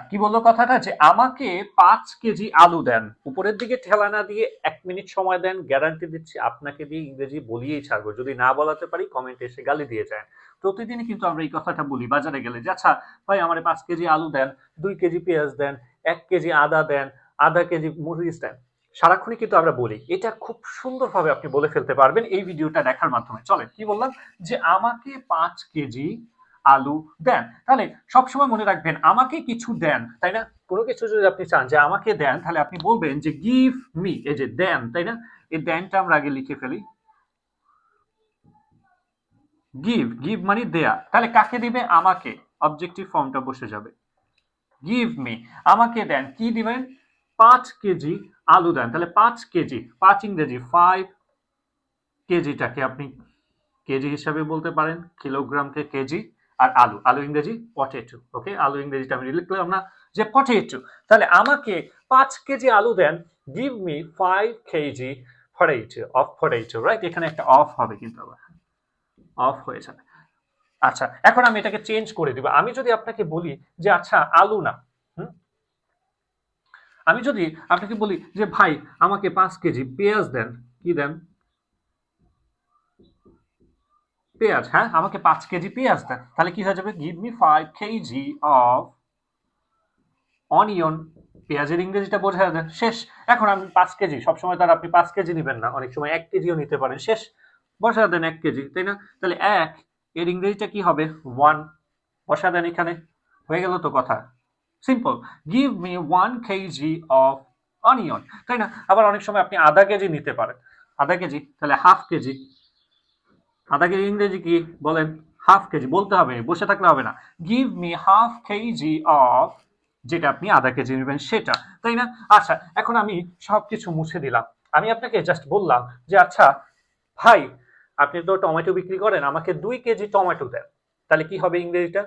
কি বললো কথাটা, যে আমাকে 5 কেজি আলু দেন, উপরের দিকে ঠেলা না দিয়ে 1 মিনিট সময় দেন, গ্যারান্টি দিচ্ছি আপনাকে দিয়ে ইংরেজি বলিয়েই ছাড়বো। যদি না বলাতে পারি কমেন্টে এসে গালি দিয়ে যায়। প্রতিদিনই কিন্তু আমরা এই কথাটা বলি বাজারে গেলে, যে আচ্ছা ভাই আমার 5 কেজি আলু দেন, 2 কেজি পেঁয়াজ দেন, 1 কেজি আদা দেন, আধা কেজি মরিচ দেন। সারাক্ষণই কিন্তু আমরা বলি। এটা খুব সুন্দরভাবে আপনি বলে ফেলতে পারবেন এই ভিডিওটা দেখার মাধ্যমে। চলেন, কি বললাম, যে আমাকে 5 কেজি আলু দেন। তাহলে সবসময় মনে রাখবেন আমাকে কিছু দেন, তাই না? কোনো কিছু যদি আপনি চান যে আমাকে দেন, তাহলে আপনি বলবেন যে গিভ মি, এই যে দেন, তাই না? এই দেনটা আমরা আগে লিখে ফেলি। গিভ, গিভ মানে দেয়া, তাহলে কাকে দিবে? আমাকে। অবজেক্টিভ ফর্মটা বসে যাবে। গিভ মি, আমাকে দেন, কি দিবেন? 5 কেজি আলু দেন। তাহলে 5 কেজি, 5 ইংরেজি 5, কেজিটাকে আপনি কেজি হিসাবে বলতে পারেন, কিলোগ্রামকে কেজি। আর আলু, আলু ইংরেজি পটেটো। ওকে, আলু ইংরেজিটা আমি লিখলাম না, যে পটেটো। তাহলে আমাকে 5 কেজি আলু দেন, give me 5 KG potato, of potato, right? এখানে একটা অফ হবে কিন্তু, আবার অফ হয়ে যাবে। আচ্ছা, এখন আমি এটাকে চেঞ্জ করে দিব। আমি যদি আপনাকে বলি যে আচ্ছা আলু না, হুম, আমি যদি আপনাকে বলি যে ভাই আমাকে 5 কেজি পেঁয়াজ দেন, কি দেন? পেঁয়াজ। হ্যাঁ, আমাকে 5 কেজি পেঁয়াজ দেন, তাহলে কি হয়ে যাবে? Give me 5 KG of onion. পেঁয়াজের ইংরেজিটা বোঝা যায়, শেষ। এখন আমি 5 কেজি, সবসময় তার আপনি 5 কেজি নিবেন না, অনেক সময় 1 কেজিও নিতে পারেন, শেষ। বসা দেন 1 কেজি, তাই না? তাহলে এক এর ইংরেজিটা কি হবে? 1। বসা দেন এখানে, হয়ে গেল তো কথা। Simple. Give me 1 KG of onion, তাই না? আবার অনেক সময় আপনি আধা কেজি নিতে পারেন। আধা কেজি, তাহলে হাফ কেজি। আধা কেজি ইংরেজি কি বলেন? হাফ কেজি বলতে হবে, বসে থাকলে হবে না। গিভ মি 1/2 কেজি অফ, যেটা আপনি আধা কেজি নেবেন সেটা, তাই না? আচ্ছা, এখন আমি সবকিছু মুছে দিলাম। আমি আপনাকে জাস্ট বললাম যে আচ্ছা ভাই, আপনি তো টমেটো বিক্রি করেন, আমাকে 2 কেজি টমেটো দেন। তাহলে কি হবে ইংরেজিটা?